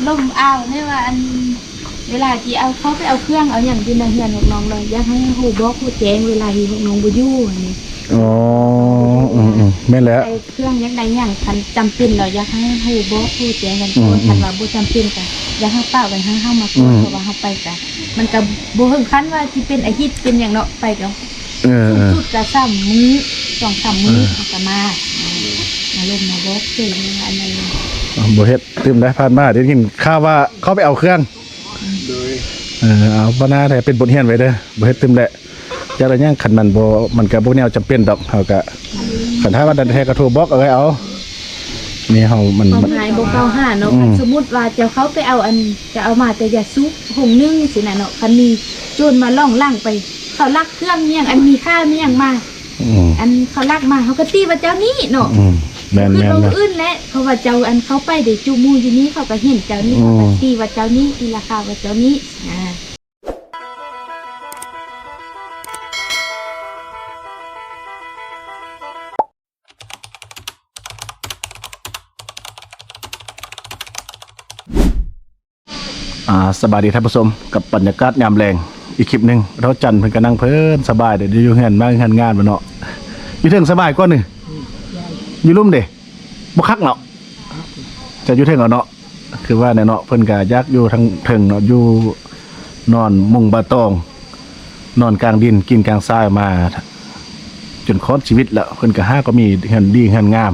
ลมเอาเนี่ยว่าอันเวลาที่เอาเขาไปเอาเครื่องเอาอย่างที่นายเฮียนของน้องเลยอยากให้หูบอกหูแจ้งเวลาที่ของน้องบุยู่นี่อ๋อแม่นแล้วไอ้เครื่องยักได้อย่างคันจำเป็นเราอยากให้หูบอกหูแจ้งกันคนคันว่าบ่จำเป็นกันอยากให้เป้ากันให้เฮามาคุยเพราะว่าเฮาไปกันมันก็บ่ถึงขั้นว่าที่เป็นอาทิตย์เป็นอย่างเนาะไปก็สุดก็3 มื้อ 2-3 มื้อเขาก็มาลงมาบอกเจออันนั้นบ่เฮ็ดตื่มได้ผ่านมาได้ยินข่าวว่าเขาไปเอาเครื่องเอาบ่น่าได้เป็นบทเรียนไว้เด้อบ่เฮ็ดตื่มแหละจักได้ยังคันมันบ่มันก็บ่แนวจำเป็นดอกเฮาก็คันถ้าว่าดันแท้ก็โทรบอกเอาไว้เอานี่เฮามันหายบ่เก่าหาเนาะสมมุติว่าเจ้าเขาไปเอาอันจะเอามาแต่อย่าซุกหงนึงสิน่ะเนาะคันมีโจรมาล่องล่างไปเขาลักเครื่องเมียงอันมีค่าเมียงมาอันเขาลักมาเขาก็ตีว่าเจ้านี้เนาะแม่นคือลงอื่นและเขาว่าเจ้าอันเขาไปได้จูมูอยู่นี้เขาก็เห็นเจ้านี้เขาก็ตีว่าเจ้านี้ตีราคาว่าเจ้านี้สบายดีท่านผู้ชมกับบรรยากาศยามแรงอีกคลิปนึงเราจันเพิ่นก็นั่งเพิ่นสบายเดี๋ยวอยู่เฮือนมาเฮือนงานบ่เนาะอยู่เทิงสบายกว่านึอยู่ลุ่มเด้บ่คักเนาะจะอยู่เทิงเนาะคือว่าเนาะเพิ่นก็อยากอยู่ทางเทิงเนาะอยู่นอนมุงบาตองนอนกลางดินกินกลางทรายมาจนคอดชีวิตแล้วเพิ่นก็ก็มีเฮือนดีเฮือนงาม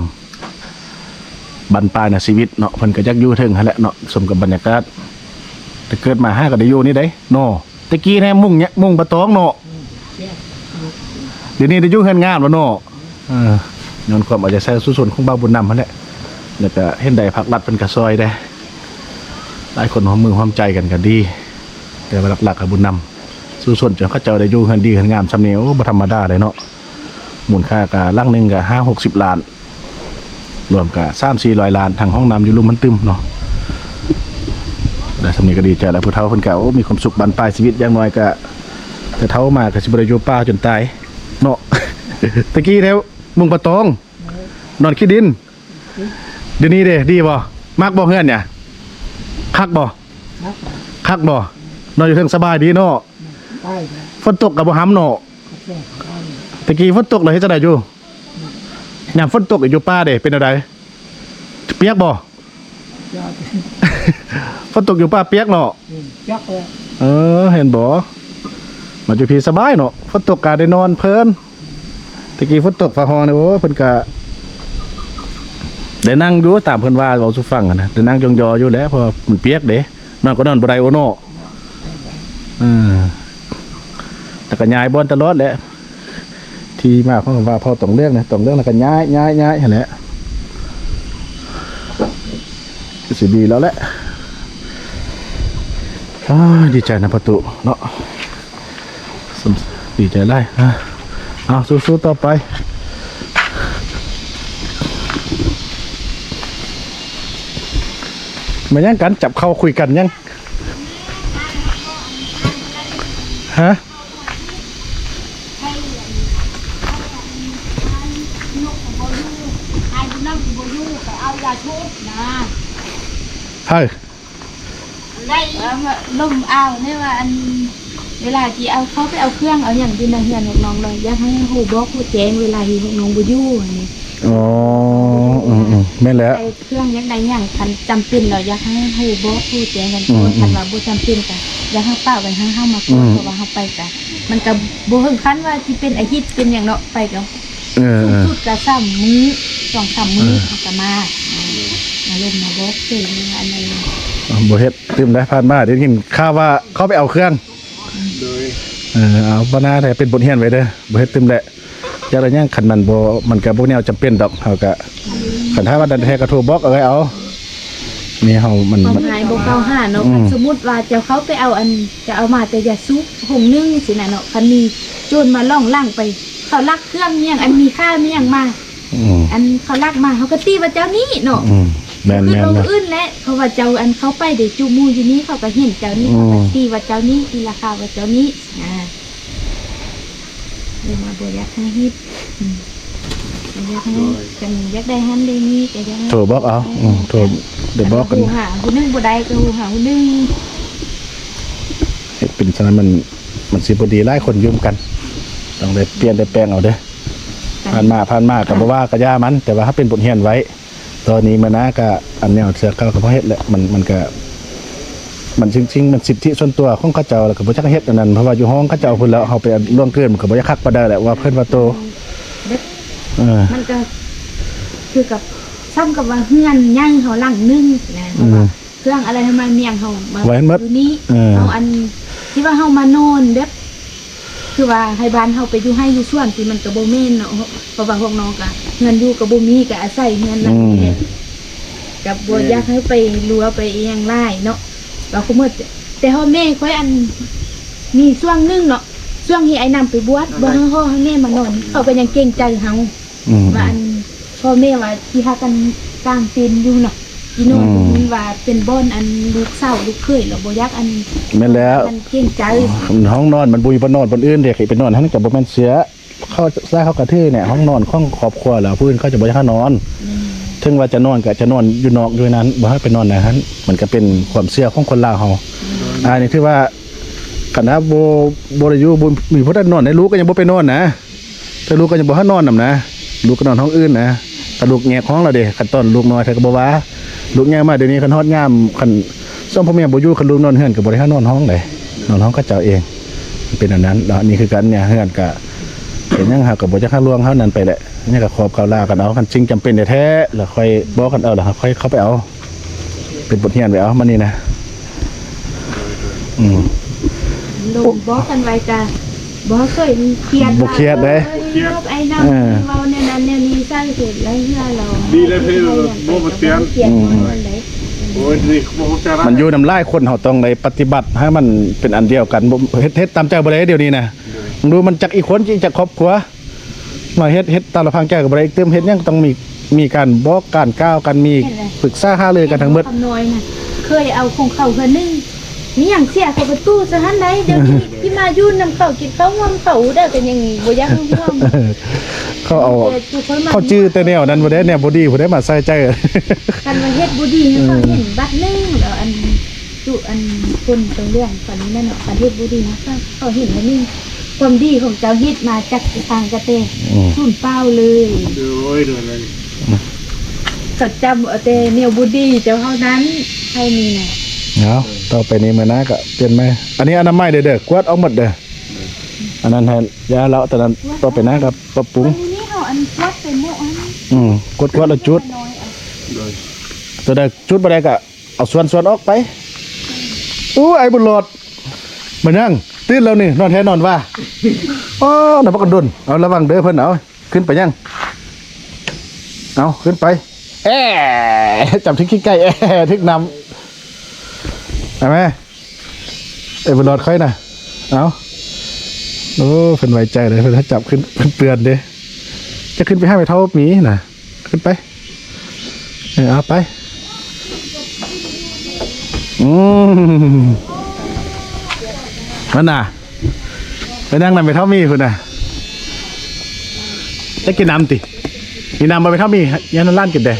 บรรปลายน่ะชีวิตเนาะเพิ่นก็อยากอยู่เทิงหั่นแหละเนาะสมกับบรรยากาศแต่เกิดมาก็ได้อยู่นี่ได้เนาะตะกี้แท้มุ่งบาตองเนาะเดี๋ยวนี้ได้อยู่เฮือนงามแล้วเนาะย้อนความอาจจะใช้สุส่วนของบ่าวบุญนำนั่นแหละแล้วก็เห็นได้พักรัดเป็นกระซอยได้หลายคนหอมมือหอมใจกันก็ดีแต่ว่าหลักๆกับบุญนำสุส่วนจนเขาเจ้าได้อยู่เฮือนดีเฮือนงามสำเนียงบ่ธรรมดาเลยเนาะมูลค่าก็ลังนึงก็50-60 ล้านรวมก็300-400 ล้านทางห้องน้ำอยู่ลุ่มมันตึมเนาะแต่สำเนียงก็ดีใจแล้วผู้เฒ่าเพิ่นก็มีความสุขบรรปลายชีวิตอย่างน้อยก็แต่เฒ่ามาก็สิบ่ได้อยู่ป่าจนตายเนาะตะกี้แล้วมุงปะตองนอนขี้ดินเดี๋ยวนี้เด้ดีบ่มักบ่เฮือนเนี่ยคักบ่นอนอยู่เทิงสบายดีเนาะฝนตกก็บ่ห้ำเนาะตะกี้ฝนตกเลยเฮ็ดจังได๋อยู่ยามฝนตกอยู่ป่าเด้เป็นจังได๋เปียกบ่ฝนตกอยู่ป่าเปียกเนาะเห็นบ่มาอยู่พี่สบายเนาะฝนตกก็ได้นอนเพลินตะกี้ฝนตกฟ้าห้องเนี่ยโอ้เพิ่นก็ได้นั่งอยู่ตามเพิ่นว่าเว้าสู่ฟังกันนะได้นั่งยองๆอยู่แล้วเพราะมันเปียกเด้นอนก็นอนบ่ได้โอเนาะแต่ก็ย้ายบ่อนตลอดแหละที่มาของว่าพอต้องเรื่องนะต้องเรื่องแล้วก็ย้ายหั่นแหละสิดีแล้วแหละดีใจนะประตูเนาะดีใจได้เอาสู้ๆต่อไปมายังกันจับเข้าคุยกันยังฮะเฮ้ยลมเอาเนี่ยว่าอันเวลาที่เอาเขาไปเอาเครื่องเอาอย่างที่นายเฮียนของน้องเลยอยากให้หูบอกหูแจ้งเวลาที่ของน้องบุยู่นี่อ๋อแม่นแล้วไอ้เครื่องยักได้อย่างคันจำเป็นเราอยากให้หูบอกหูแจ้งกันคนคันว่าบ่จำเป็นกันอยากให้เป้ากันให้เฮามาคุยเพราะว่าเฮาไปกันมันก็บ่ถึงขั้นว่าที่เป็นอาทิตย์เป็นอย่างเนาะไปก็สุดก็3 มื้อ 2-3 มื้อเขาก็มาลงมาบอกเจออันนั้นบ่เฮ็ดตื่มได้ผ่านมาได้ยินข่าวว่าเขาไปเอาเครื่องเอาบ่น่าได้เป็นบทเรียนไว้เด้อบ่เฮ็ดตื่มแหละจักได้ยังคันมันก็บ่แนวจำเป็นดอกเฮาก็คันถ้าว่าดันแท้ก็โทรบอกเอาไว้เอานี่เฮามันหายบ่เก่าหาเนาะสมมุติว่าเจ้าเขาไปเอาอันจะเอามาแต่อย่าซุกหงนึงสิน่ะเนาะคันมีโจรมาล่องล่างไปเขาลักเครื่องเมียงอันมีค่าเมียงมาอันเขาลักมาเขาก็ตีว่าเจ้านี้เนาะคือลงอื่นและเพราะว่าเจ้าอันเขาไปได้จูมูอยู่นี้เขาก็เห็นเจ้านี้เขาก็ตีว่าเจ้านี้ตีราคาว่าเจ้านี้เลยมาบ่อยากให้ฮิตอยากให้กันอยากได้หันได้นี้แต่ยังโทรบอกเอาโทร เดี๋ยวบอกกัน หูหาหูนึงบ่ได้ก็หูหาหูนึง เฮ็ดเป็นฉะนั้นมันสิบ่ดีหลายคนยุ่มกันต้องได้เปลี่ยนได้แปลงเอาเด้อผ่านมาก็บ่ว่าก็ย่ามัน แต่ว่าถ้าเป็นบทเรียนไว้ ตอนนี้มันนะก็อันแนวเสือเก่าก็บ่เฮ็ดแหละมันก็มันจริงๆมันสิทธิส่วนตัวของเขาเจ้าแล้วก็บ่จักเฮ็ดอันนั้นเพราะว่าอยู่ห้องเขาเจ้าพุ่นแล้วเฮาไปล่วงเกินมันก็บ่อยากคักปานใดแหละว่าเพิ่นว่าโต เด็ก เออ มันก็คือกับซ้ำกับว่าเฮือนย่างเขาหลังนึงนะเพราะว่าเครื่องอะไรทำไมเมียงเขามา ไว้หมด อยู่นี่ เออ เอาอันที่ว่าเฮามานอนเด็กคือว่าให้บ้านเฮาไปอยู่ให้อยู่ส่วนที่มันก็บ่แม่นเนาะเพราะว่าพวกน้องก็เงินอยู่ก็บ่มีก็อาศัยเงินนั่นนี่แหละกับบ่อยากให้ไปรัวไปอีหยังหลายเนาะว่าคุมื้อแต่เฮาแม่ค่อยอันมีช่วงหนึงเนาะช่วงที่ไอ้นำไปบวชบ่ให้พ่อให้แม่มานอนเขาก็ยังเกรงใจเฮา อืม ว่าอันพ่อแม่ว่าที่หากันกลางเต็นท์อยู่เนาะอีโน่นมันว่าเป็นบ่อนอันลูกเศร้าลูกเคยแล้วบ่อยากอัน แม่นแล้ว มันเกรงใจ ห้องนอนมันบุยบ่นอนบนอื่นเด็กให้ไปนอนหั่นก็บ่แม่นเสียเขาซะเขากระทือเนี่ยห้องนอนของครอบครัวแล้วผู้อื่นเขาจะบ่ให้นอนถึงว่าจะนอนก็จะนอนอยู่นอกอยู่นั้นบ่ให้ไปนอนในนั้นมันก็เป็นความเชื่อของคนลาวเฮาอันนี้คือว่าคณะบ่ได้อยู่บ่มีผู้ใดนอนในลูกก็ยังบ่ไปนอนนะแต่ลูกก็ยังบ่ให้นอนนำนะลูกก็นอนห้องอื่นนะถ้าลูกแงกห้องแล้วเด้คันตอนลูกน้อยเธอก็บ่ว่าลูกแงกมาเดี๋ยวนี้คันฮอดยามคันซ่อมพ่อแม่บ่อยู่คันลูกนอนเฮือนก็บ่ได้ให้นอนห้องใดนอนห้องเขาเจ้าเองมันเป็นอันนั้นแล้วอันนี้คือกันเนี่ยเฮือนก็เห็นยังหาก็บ่จักหาลวงเฮานั่นไปแหละนี่ก็ขอบเขาลากันเอาคันจริงจำเป็นแท้ๆแล้วค่อยบอกกันเอาแล้วค่อยเข้าไปเอาเป็นบทเรียนไปเอามานี่นะลงบอกกันไว้จ้ะบ่เคยเครียด บ่เครียดเด้ ไอ้น้ำเว้าแนวนั้นแนวนี้สร้างเสร็จแล้วเฮือเรา ดีเลยพี่บ่มาเตียน เกลียดมันเลย โอ้ยนี่บ่ฮู้จัก มันอยู่นำลายคนเฮาต้องได้ปฏิบัติให้มันเป็นอันเดียวกันบ่เฮ็ดตามใจบ่ได้เดี๋ยวนี้นะมึงดูมันจักอีกคนจักครอบครัวมาเฮ็ดตามลำพังแก้ก็บ่ได้เติมเฮ็ดยังต้องมีการบอกการกล่าวกันมีปรึกษาหารือกันทั้งหมด คำน้อยน่ะเคยเอาของเขาเพิ่นนึงมีหยังเสียเข้าประตูซะหั่นใดเดี๋ยวนี้ที่มาอยู่นำเขากินข้าวงอมเขาได้เป็นอย่างนี้บ่อยากรู้ว่า เขาเอาเขาจื้อแต่แนวนั้นบ่ได้แนวบ่ดีบ่ได้มาใส่ใจ กันว่าเฮ็ดบ่ดีให้เขาเห็นบัดนึงแล้วอันจุอันคนตรงเรื่องฝันนี้นั่นเนาะกันเฮ็ดบ่ดีนะเขาเห็นแล้วนี่ความดีของเจ้าเฮ็ดมาจากทางกระเตสูญเปล่าเลย โอ้ยดูเลย เขาจำเอาแต่แนวบ่ดีเจ้าเท่านั้นเท่านี้น่ะ เอาต่อไปนี้มานะก็เปลี่ยนไหมอันนี้อนามัยเด้อกวาดเอาหมดเด้ออันนั้นแทนยาเลาะตอนนั้นต่อไปนะก็ปรับปรุง วันนี้เขาอันวัดไปโมอัน กดแล้วจุด น้อยเอา โดย ตัวใดจุดบ่ได้ก็เอาส่วนออกไปอู้ไอ้บุญหลอดมานั่งตื่นแล้วนี่นอนแท้นอนว่าอ๋อนำบ่กันดนเอาระวังเด้อเพิ่นเอาขึ้นไปยังเอาขึ้นไปจับทิ้งขี้ไก่ทิ้งนำเอาไหมไอ้บุญหลอดค่อยน่ะเอาโอ้เพิ่นไว้ใจเลยเพิ่นถ้าจับขึ้นเพิ่นเตือนเด้จะขึ้นไปให้ไปเท่าหมีน่ะขึ้นไปเอาไปมันน่ะไปนั่งนั่นไปเท่ามีคุณน่ะจะกินน้ำติมีน้ำมาไปเท่ามียันล้านกินเด้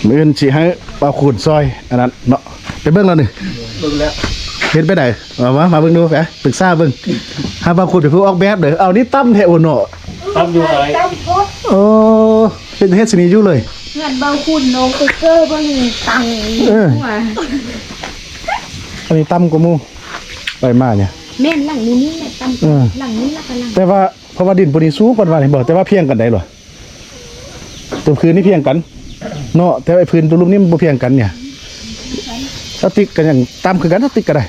มื้ออื่นสิให้ปลาขูดซอยอันนั้นเนาะไปเบิ่งแล้วนี่ เบิ่งแล้ว เห็นไปไหนมาเบิ่งดูไปปรึกษาเบิ่งหาปลาขูดไปผู้ออกแบบเด้อเอานี่ตั้มแท้โอเนาะ ทำอยู่อะไร เจ้าโคตร โอ้เฮ็ดสินี้อยู่เลย เงินเบาคุณน้องไปเกอร์บ่มีตังค์ว่า อันนี้ตั้มกว่าหมู่ไปมาเนี่ย แม่นหลังนี้นี่แหละตั้งหลังนี้ละกันหลัง แต่ว่าเพราะว่าดินปนี้สูงกว่านี่บ่แต่ว่าเพียงกันได้หรอตัวคืนนี่เพียงกันเนาะแต่ไอ้พื้นตัวลุมนี่มันบ่เพียงกันเนี่ยสติ๊กกันอย่างตามคือกันสติ๊กก็ได้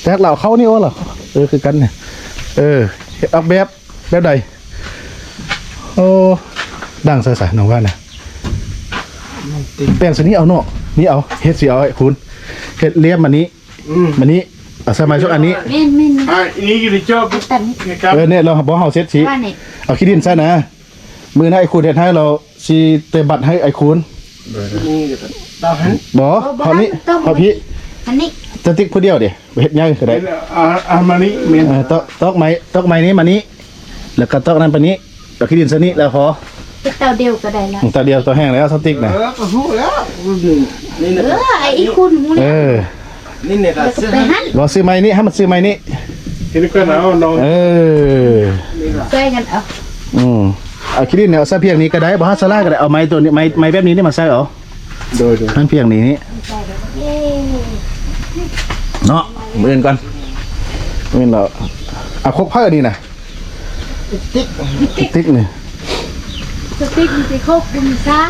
แต่เราเขานี่โอ้เหรอคือกันเนี่ยออกแบบใดโอ้ดังใส่ๆน้องว่าน่ะแป้งสีนี้เอาเนาะนี่เอาเฮ็ดสิเอาไอ้คุณเฮ็ดเลี่ยมอันนี้อันนี้เอาสมัยช่วงอันนี้ แม่น อ่ะนี่อยู่ในจอบ ตัน นะครับ เนี่ยเราบ่เฮาเซ็ตสิ ว่าเนี่ย เอาขี้ดินซะนะมือให้ไอ้คุณเฮ็ดให้เราสิเตะบัตรให้ไอ้คุณ นี่ก็ตาหัน บ่เฮานี้เฮาพี่ อันนี้ จะติ๊กผู้เดียวดิเฮ็ดยังก็ได้ อามานี่เมน ตอกไม้นี้มานี้แล้วก็ตอกนั้นไปนี้ตอกขี้ดินซะนี้แล้วพอ เป็นเตาเดียวก็ได้ละ ตาเดียวตัวแห้งแล้วสติ๊กน่ะ ก็รู้แล้วนี่ ไอ้คุณหู เอ เนี่ย อ นี่เนี่ยก็ แล้วก็ไปหั่น รอซื้อไม้นี้ให้มันซื้อไม้นี้ เห็นก็เอาน้อง เออ ใส่กันเอา เอาขี้ดินเนี่ยเอาซะเพียงนี้ก็ได้บ่ฮัสลาก็ได้เอาไม้ตัวนี้ไม้แบบนี้นี่มาใส่เอา โดย มันเพียงนี้นี่ เย้ เนาะมื้ออื่นก่อนมื้ออื่นเราเอาครกเพิ่นนี่น่ะติ๊กนี่ สติ๊กมันสิโคกบุญซะ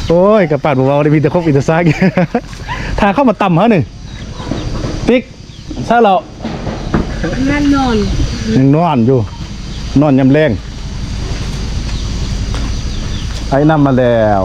โอ้ยกับปาดบ่เว้าได้มีแต่ครกมีแต่ซากถ้าเข้ามาต่ำเฮานี่ติ๊กซะเรา นั่นนอน ยังนอนอยู่นอนยามแรงไอ้น้ำมาแล้ว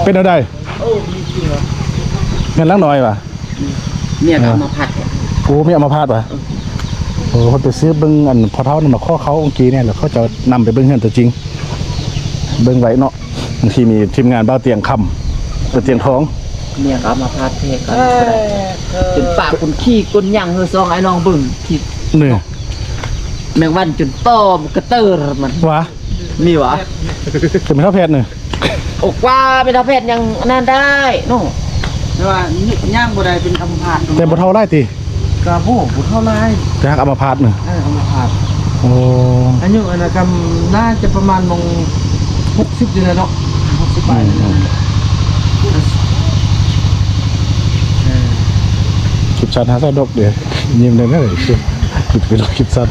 เป็นอะไรเงินล้างหน่อยว่ะ เนี่ยเอามาผัด โอ้ไม่เอามาพาดว่ะโอ้เขาไปซื้อเบิ้งอันพอเท่านั่นมาข้อเขาเมื่อกี้เนี่ยแล้วเขาจะนำไปเบิ้งเงินตัวจริง เบิ้งไว้เนาะบางทีมีทีมงานบ้าเตียงคำเป็นเตียงท้อง เนี่ยเอามาผัดเทกันจนปากคนขี้ก้นย่างเฮอซองไอ้น้องบึ้งที่ เหนื่อย แมงวันจนต้อมกระเตอร์มัน วะ นี่วะ เป็นเท่าแพทย์เนี่ย อกว่าเป็นทาเพศยังนั่นได้น้อง แต่ว่าย่างบ่ได้เป็นอัมพาต แต่บ่เท่าไรตี กระโบ่บ่เท่าไร แต่หักเอามาพาดเนี่ย อัมพาต โอ้ อายุอันนั้นก็น่าจะประมาณมง60อยู่แล้วเนาะ60ปลายแล้วเนาะ คลิปชันหาซาดกเดี๋ยวยิ้มได้ไหมคลิปเป็นคลิปสั้น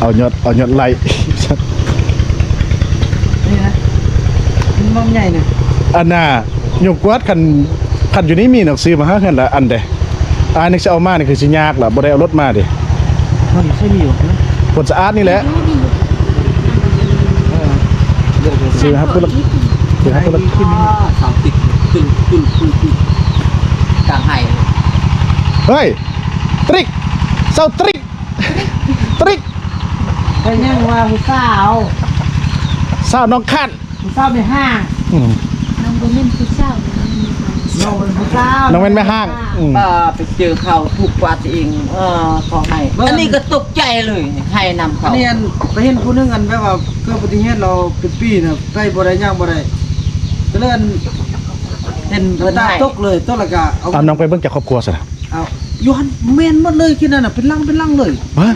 เอายอดไลค์ นี่นะมันบ่ใหญ่น่ะ อันน่ะยกกวาดคันอยู่นี่มีหนังสือมาหาเงินละอันเด้อันนี้จะเอามานี่คือสิยากล่ะบ่ได้เอารถมาเด้ มันใช่มีอยู่นะ ผลสะอาดนี่แหละ เดี๋ยว ซื้อครับพุ่นละซื้อครับพุ่นละ สามติดตึ้งกลางไห้ เฮ้ยตริกเซาตริกตริก ไปย่างว่าผู้สาว สาวน้องคัน ผู้สาวในห้าง น้องบ่แม่นผู้เจ้า น้องเป็นผู้สาว น้องเป็นแม่ห้าง ป้าไปเจอเขาถูกกว่าตัวเองขอให้อันนี้ก็ตกใจเลยให้นำเขา อันนี้อันไปเห็นผู้นึงอันแบบว่าเกิดอุบัติเหตุเราเป็นปีน่ะไปบ่ได้ย่างบ่ได้ก็เลยอัน เห็นเพิ่น ตา ให้ ตกเลยตกแล้วก็เอา เอาน้องไปเบิ่งจากครอบครัวซะนะ เอาอยู่หันแม่นหมดเลยคิดนั่นน่ะเป็นลังเลย วะ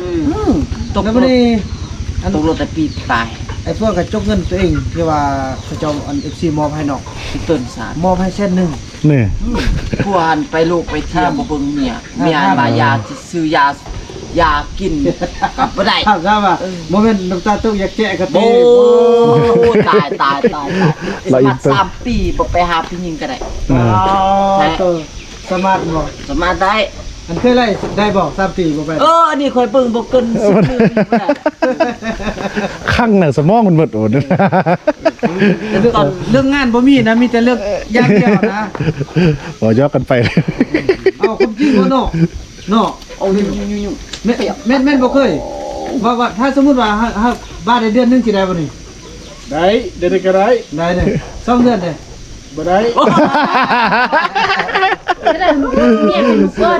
ตก แล้ว ร บ่ ถ ได้อัน ตกรถแต่ปีตาย ไอ้พวกกระจกเงินตัวเองที่ว่าเขาเจ้าอัน FC มอบให้น้อง ที่ต้นสาร มอบให้เส้นหนึง นี่ ผู้หันไปลูกไปเที่ยวบ่เบิ่งเมียบายาที่ซื้อยากินกับบ่ได้ ครับครับว่าบ่แม่นน้ำตาตกอยากแกะกะ โอ้ ติ ตายสมัคร3 ปีบ่ไปหาผู้หญิงก็ได้ อืม ตัวสมาร์ทบ่ สามารถได้ อันเคยได้บ่3ปีบ่ไป อันนี้ค่อยเบิ่งบ่เกิน10เดือนบ่ได้ ข้างน่ะสมองมันหมดโอด เรื่องงานบ่มีนะมีแต่เรื่องอย่างเดียวนะ บ่ยอกกันไป เอาความจริงบ่เนาะเนาะ โอ้ย แม่นบ่เคยว่าถ้าสมมุติว่าถ้าบ้านได้เดือนนึงสิได้บ่นี่ ได้เดี๋ยวก็ได้ ได้เด้2เดือนเด้ บ่ได้ ก็ได้เมียเป็นลูกก้อน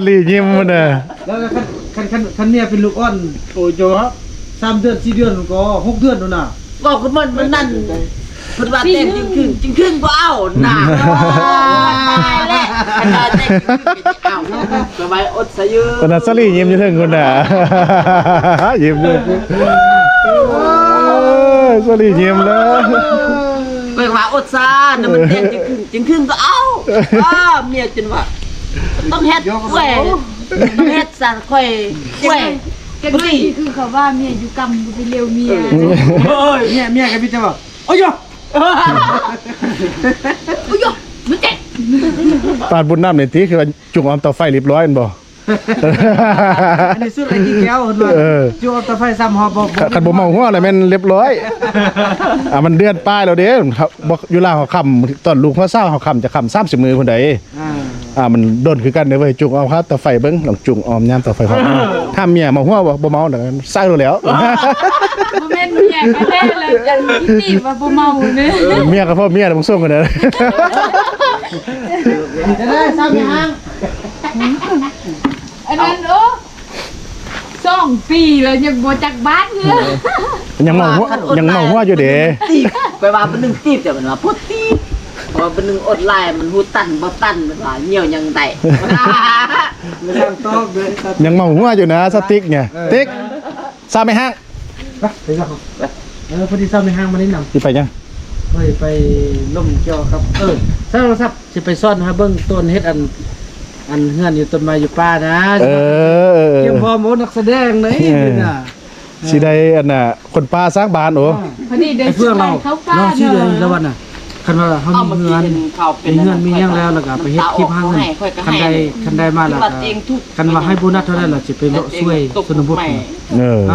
ลียิ้มมันน่ะ แล้วคันเมียเป็นลูกอ่อน โอ้ยโจครับ 3เดือน4เดือนก็6เดือนนู่นน่ะ บอกคือมันนั่นเพิ่นว่าเต้นจริงครึ่งบ่เอาน่ะตายแล้วขนาดเต้นเอาสบายอดซะยื ตอนนั้นสลียิ้มอยู่เทิงคนน่ะ ยิ้มอยู่สลียิ้มแล้ว ไป งหวะอดซาน่ะมันเต้นจึงครึ่งก็เอาเมียจนว่าต้องเฮ็ดแหวต้องเฮ็ดซะค่อยแหว จังซี่คือเขาว่าเมียอยู่กำบ่ไปเร็วเมีย เมียกับพี่จะบอกโอ้ย อุ้ยมันเจ็บ ปาดบุญน้ำในที่คือว่าจุกออมเตาไฟเรียบร้อยแม่นบ่ อันนี้สุดไอ้กี่แก้วคนว่าจูเอาตะไฟซ้ำหอบบ่ คันบ่เมาหัวอะไรแม่นเรียบร้อยมันเดือนป้ายแล้วเด้บ่อยู่ลาวเฮาค้ำตอนลูกเฮาเศร้าเฮาค้ำจะค้ำ30 มื้อพุ่นใดมันโดนคือกันเด้อเว้ยจุกเอาครับตะไฟเบิ่งลองจุกออมยามตะไฟพอถ้าเมียเมาหัวบ่เมาเด้อใส่แล้ว บ่แม่นเมียก็แท้เลยจังซี่ว่าบ่เมาเด้อ เมียกับพ่อเมียน่ะมึงส่งกันเด้อ จะได้ซ้ำยัง อันนั้น2 ปีแล้วยังบ่จักบ้านเลย ยังเมาหัวอยู่เด้ ตีบไปว่าเป็นหนึ่งตีบแต่มันว่าพุทตีบเพราะว่าเป็นหนึ่งอดลายมันหูตันบ่ตันมันว่าเหี่ยวยังได้ ไม่ต้องตอกเลย ยังเมาหัวอยู่นะสติ๊กเนี่ยติ๊กซาไม่ห้าง ไปก่อนพอดีซ้ำในห้างมาแนะนำ สิไปยัง ไปล่มเกี่ยวครับถ้าเราซับจะไปซ่อนฮะเบิ้งต้นเฮ็ดอันเฮือนอยู่ต้นไม้อยู่ป่านะเกี่ยวพอหมดนักแสดงเลยน่ะ สิได้อันน่ะคนป้าสร้างบ้านโอ้ พอดีเดิน ไอ้เพื่อนเรา เข้าป้า น้องชื่อเลยละวันน่ะคันว่าเฮา เอา มี มา เฮื กิ อน นข้าวเป็น มีเฮือนมีหยังแล้วแล้วก็ไปเฮ็ดคลิปหาเงินคันใดมาแล้วก็คันว่าให้โบนัสเท่านั้นล่ะสิไปเลาะช่วยสนบุตร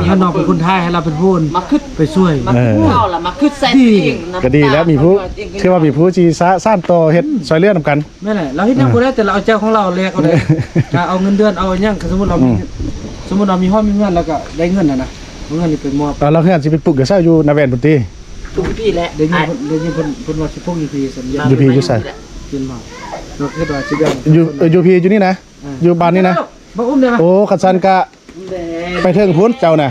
ถ้าน้องเป็นคนไทยให้เราเป็นผู้ มาคึด ไปช่วย มาคึดข้าวล่ะมาคึดใส่เอง ก็ดีแล้วมีผู้เชื่อว่ามีผู้ที่สร้างต่อเฮ็ดซอยเลือดนำกัน ไม่แหละเราเฮ็ดยังบ่ได้แต่เราเอาเจ้าของเราแลกเอาเลยเอาเงินเดือนเอาหยังสมมุติเรามีห้องมีเงินแล้วก็ได้เงินน่ะนะเงินนี่เป็นมอบ เราเฮือนสิไปปลูกกระเซ้าอยู่นาแวนพุ่นติ ตุ้มพี่แหละ เดี๋ยวนี้เพิ่นว่าสิพวกนี้พี่สัญญา อยู่พี่อยู่ไส กินมาเราเฮ็ดว่าสิแบ่ง อยู่พี่อยู่นี่นะอยู่บ้านนี่นะ บ่อุ้มได้มั้ย โอ้คันซันกะไปเทิงพุ่นเจ้าน่ะ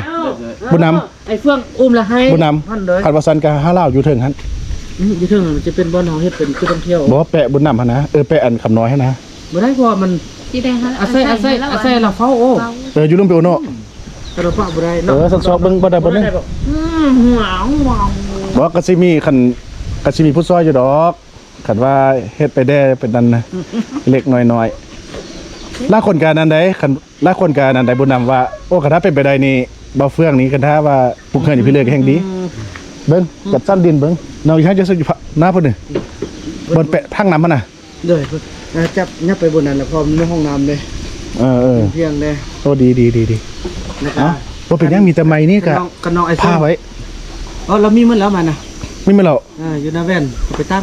บุญนำ ไอ้เฟื่องอุ้มละให้ บุญนำคันว่าซันกะหาลาวอยู่เทิงหั่น อยู่ถึงมันจะเป็นบ่อนเฮาเฮ็ดเป็นคือท่องเที่ยว บ่แปะบุญนำหั่นนะแปะอันคำน้อยหั่นนะ บ่ได้เพราะมัน ที่ได้ฮะ อาศัยเราเฝ้าโอ้ อยู่ลุ่มไปโอโน เราเฝ้าบ่ได้ สักซอกเบิ่งบ่ได้บ่นึง หวาว บ่ก็สิมีคันก็สิมีผู้ซอยอยู่ดอกคันว่าเฮ็ดไปได้เป็นนั้นนะเล็กน้อยๆลาคนการนั้นใดคันลาคนการนั้นใดบุญนำว่าโอ้คันถ้าเป็นไปได้นี่บ่เฟื่องนี้คันถ้าว่าปลูกเฮือนอยู่พี่เลิกแห่งดีเบิ่งจัดซั่นดินเบิ่งเนาอีกจะอยู่หน้าพุ่นนี่บนแปะทางน้ำมันน่ะ เด้อจับยับไปบนนั้นแล้วพอมีห้องน้ำเลย เออ เพียงเลย โอ้ดีอ๋อบ่เป็นหยังมีแต่ไม้นี่ก็ กันน้องไอ้ พาไว้ เรามีมันแล้วมันนะ ไม่แม่นแล้ว อยู่หน้าแว่นไปตั้ง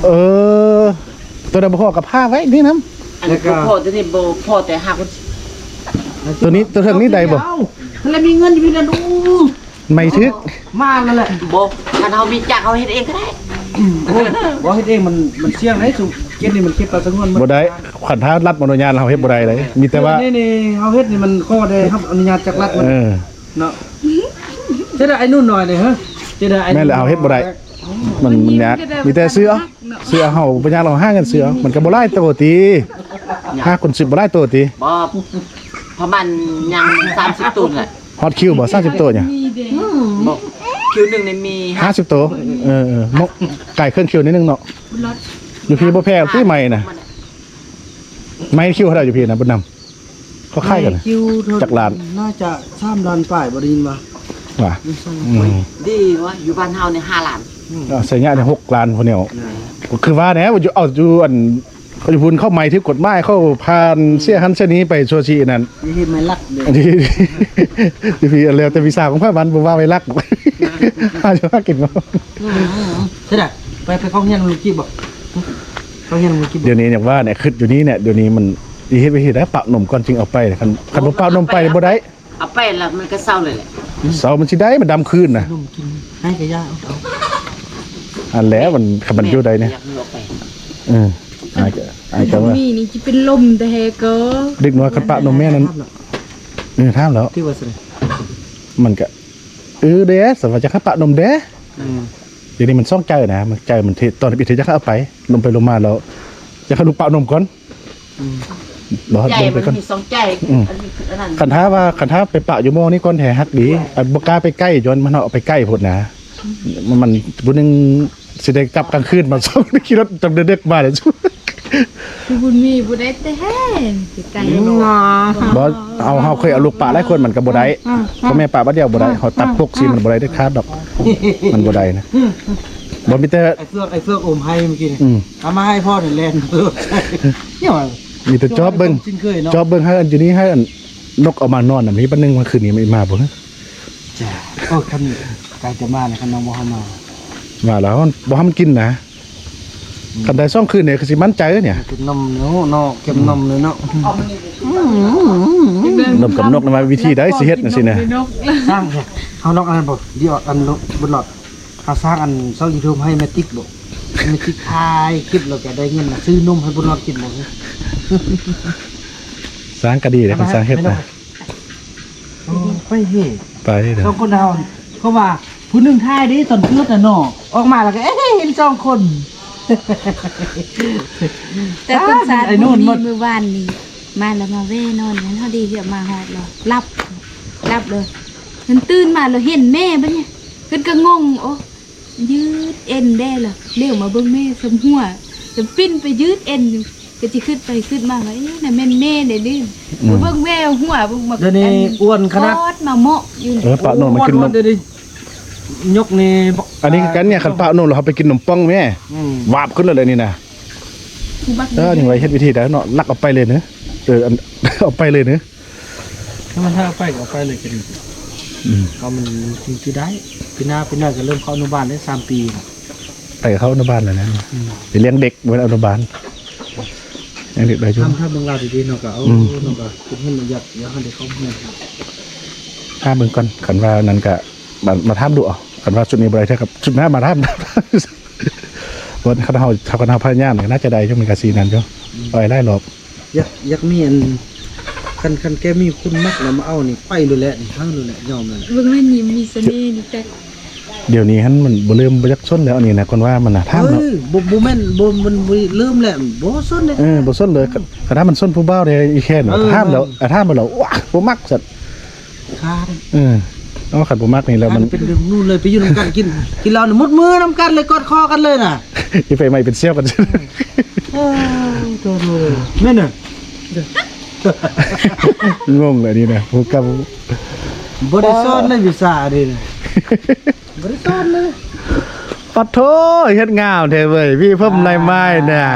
ตัวนั้นบ่พอกับผ้าไว้นี่น้ อันนี้พ่อจะนี่บ่พ่อแต่หากคน ตัวนี้ตัวเทิงนี้ใดบ่ แล้วมีเงินอยู่นั่นดู ไม่ทึก มากนั่นแหละ บ่คันเฮามีจักเฮาเฮ็ดเองก็ได้ บอกให้เองมันเสี่ยงไหนสุเกณฑ์นี่มันคิดปลาสงวน บ่ได้ขันท้ารัดมโนญาณเราเฮ็ดบ่ได้เลยมีแต่ว่า นี่เฮาเฮ็ดนี่มันข้อได้ครับอนุญาตจากรัฐมัน เนาะจะได้ไอ้นู่นหน่อยเลยฮะจะได้ไอ้ แม่นแล้วเอาเฮ็ดบ่ได้มันยากมีแต่เสื้อเฮาบ่ยากเราหากันเสื้อมันก็บ่หลายตัวติ5คน10บ่หลายตัวติ บ่เพราะมันยัง30ตุนแหละ ฮอตคิวบ่30ตัวเนี่ย มีเด้ บ่คิวหนึงนี่มี 50ตัวมกไก่เครื่องคิวนิดนึงเนาะ รถ อยู่พี่บ่แพ้ตีใหม่น่ะไม่คิวเท่าไหร่อยู่พี่นะบุญนำเขาค่ายกันนะ คิว จักรลาน น่าจะ3ล้านป้ายบ่ได้ยินว่า ว่า ดีวะอยู่บ้านเฮาเนี่ย5ล้าน ใส่เงี้ยได้6ล้านคนเดียวคือว่าแหน่อยู่เอาอยู่อันเขาอยู่พุ่นเข้าใหม่ที่กฎหมายเข้าผ่านเสียหันเส้นนี้ไปชัวชีนั่น นี่ไม่รักเด้ อันที่พี่แล้วแต่วีซ่าของพระบันบ่ว่าไว้รักอาจะว่ากินบ่ ใช่ได้ไปเข้าเฮียนลูกกี้บ่เข้าเฮียนลูกกี้บ่ เดี๋ยวนี้อย่างว่าเนี่ยคืออยู่นี้เนี่ยเดี๋ยวนี้มันดีเฮ็ดไปเฮ็ดได้ปะนมก่อนจึงเอาไปคันบ่ปะนมไปบ่ได้ เอาไปแล้วมันก็เศร้าเลยแหละ เสามันสิได้มันดำคืนน่ะ นมกินให้กะย่าเอา อันแล้วมันคันมันอยู่ใดเนี่ย อยากเอาไป อายก็ว่า มีนี่จะเป็นลมแต่เฮก็ เด็กน้อยคันปะนมแม่นั้นถามแล้ว ที่ว่าสิ มันก็เด้สว่าจะคันปะนมเด้เดี๋ยวนี้มันซ่องใจนะมันใจมันตอนปิดจะเอาไปลงไปลงมาแล้วจะเข้าลูกปะนมก่อนบ่ ใจ ลงไป มัน ก่อน มี2ใจอันนี้คืออันนั้น คันท้าไปปะอยู่โมนี่ก่อนแท้ฮักดีบ่กล้าไปใกล้ย้อนมันเอาไปใกล้พุ่นนะมันผู้นึง สิได้กลับกลางคืนมาส่งขี่รถจำเด็กๆมาเด้อจุ คือบุญมีบ่ได้แต่แห้งสิไกล บ่เอาเฮาเคยเอาลูกปลาหลายคนมันก็บ่ได้พ่อแม่ปลาบ่เดียวบ่ได้เฮาตัดพวกซีมันบ่ได้เด็ดขาดดอกมันบ่ได้นะบ่มีแต่ ไอ้เฟือกอมให้เมื่อกี้นี่เอามาให้พ่อนี่แล่นเนี่ยว่า มีแต่จอบเบิ่ง จริงเคยเนาะ จอบเบิ่งให้อันอยู่นี้ให้อันนกเอามานอนน่ะมีปันนึงเมื่อคืนนี้ไม่มาบ่ฮะ จ้าโอ้คันกายจะมาเนี่ยคันน้องบ่เฮามา ว่าแล้วบ่ให้มันกินนะคันได้2คืนเนี่ยคือสิมั่นใจเนี่ย กินนมเนาะเก็บนมเลยเนาะ นมกับนกนะมาวิธีใดสิเฮ็ดน่ะสินะ สร้างเนี่ยเฮานอกอันบ่เดี๋ยวอันบนหลอดเฮาสร้างอันช่อง YouTube ให้แม่ติ๊กบ่แม่ติ๊กถ่ายคลิปแล้วก็ได้เงินน่ะซื้อนมให้บนหลอดกินบ่ สร้างก็ดีเด้อคันสร้างเฮ็ดนะ ไปเฮ้ ไปเด้อ สองคนเฮาเขาว่าผู้หนึงถ่ายดิตอนเกิดน่ะเนาะออกมาแล้วก็เห็นสองคน แต่ต้นสาด ไอ้นู่ บุ น ญ หม มี ด มื้อวานนี้มาแล้วมาเว้นอนนั้นเฮาดีเรียบมาฮอดแล้วรับเลยเพิ่นตื่นมาแล้วเห็นแม่บัดเนี่ยเพิ่นก็งงโอ้ยืดเอ็นได้ล่ะเลี้ยวมาเบิ่งแม่สมหัวจะปิ้นไปยืดเอ็นอยู่ก็สิขึ้นไปขึ้นมาว่าน่ะแม่นแม่ได้ดิเบิ่งแววหัวเบิ่งมา เดี๋ยวนี้อ้วนขนาด กอดมาเหมาะอยู่ ปะโนนมันกินนม เดี๋ยวนี้ยกนี่บ่ อันนี้คือกันเนี่ยคันปะโนนเราเอาไปกินนมป้องแม่ วาบขึ้นเลยนี่นะนี่ไว้เฮ็ดวิธีได้เนาะลักเอาไปเลยเนอะอัน เอาไปเลยเนอะ ถ้ามันถ้าเอาไปก็เอาไปเลยก็ดีก็มันจริงๆได้ปีหน้าก็เริ่มเข้าอนุบาลได้3 ปีน่ะ ไปกับเขาอนุบาลแล้วนะไปเลี้ยงเด็กไว้อนุบาลเลี้ยงเด็กได้จุ๊ ถ้าเบิ่งราวดีๆเนาะก็เอาเนาะก็คิดให้มันอยากให้ได้เข้าเมือง ห้ามเบิ่งก่อนขันว่านั้นก็มาทำดูเอาขันว่าชุดนี้บ่ได้เท่ากับชุดหน้ามาทำ วันเขาพยายามน่าจะได้ช่วงมีกาซีนั้นจ้ะปล่อยไล่หลบ อยากมีอันคันแกมีคุณมักแล้วมาเอานี่ไปเลยแหละนี่ทั้งเลยแหละยอมเลย เบิ่งแม่นี่มีเสน่ห์นี่แต่ เดี๋ยวนี้ฮันมันบ่ลืมบ่ยักส้นแล้วนี่นะคนว่ามันน่ะทำ เฮ้ เนาะ ยบ่แม่นบ่มันเริ่มแล้วบ่สนเลย บ่ส้นเลยกระทำมันส้นผู้บ่าวได้อีแค่น่ะทำแล้วทำมาแล้วว้าบ่มักสัตว์ ขาด เอาขันบ่มักนี่แล้วมัน เป็นเรื่องนู่นเลยไปอยู่นำกันกินเหล้านี่มุดมือนำกันเลยกอดคอกันเลยน่ะ อีไฟใหม่เป็นเซี่ยวกัน ตัวเลยแม่น่ะ งงเลยนี่นะผู้กับ บ่ได้สอนในวิชาเด้บ่ได้สอนเลย ปัดโถเฮ็ดงามแท้เว้ยพี่เพิ่มในไม้น่ะ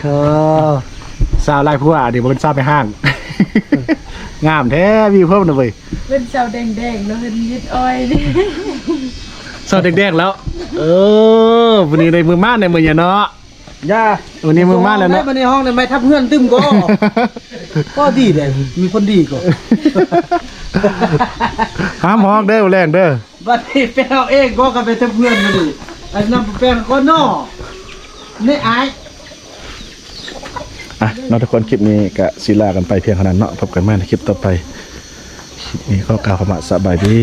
เธอ สาวลายผู้อ่ะดิบ่เป็นสาวไปห้าง งามแท้พี่เพิ่มน่ะเว้ย เป็นเสาแดงๆแล้วเห็นยึดอ้อยนี่ สาวแดกๆแล้ว วันนี้ได้มือมาในมือเนี่ยเนาะ ย่า วันนี้มึงมาแล้วเนอะ ได้มาในห้องได้ไม่ทับเพื่อนตึมก็ ก็ดีเลยมีคนดีก็ ห้ามฮ้องเด้อแรงเด้อ บัดนี้แฟนเอาเองก็กันไปทับเพื่อนมาดิไอ้น้ำแฟนก็นอนี่อาย อ่ะเนาะทุกคนคลิปนี้ก็ศิลากันไปเพียงเท่านั้นเนาะพบกันใหม่ในคลิปต่อไปคลิปนี้ก็กล่าวคำว่าสบายดี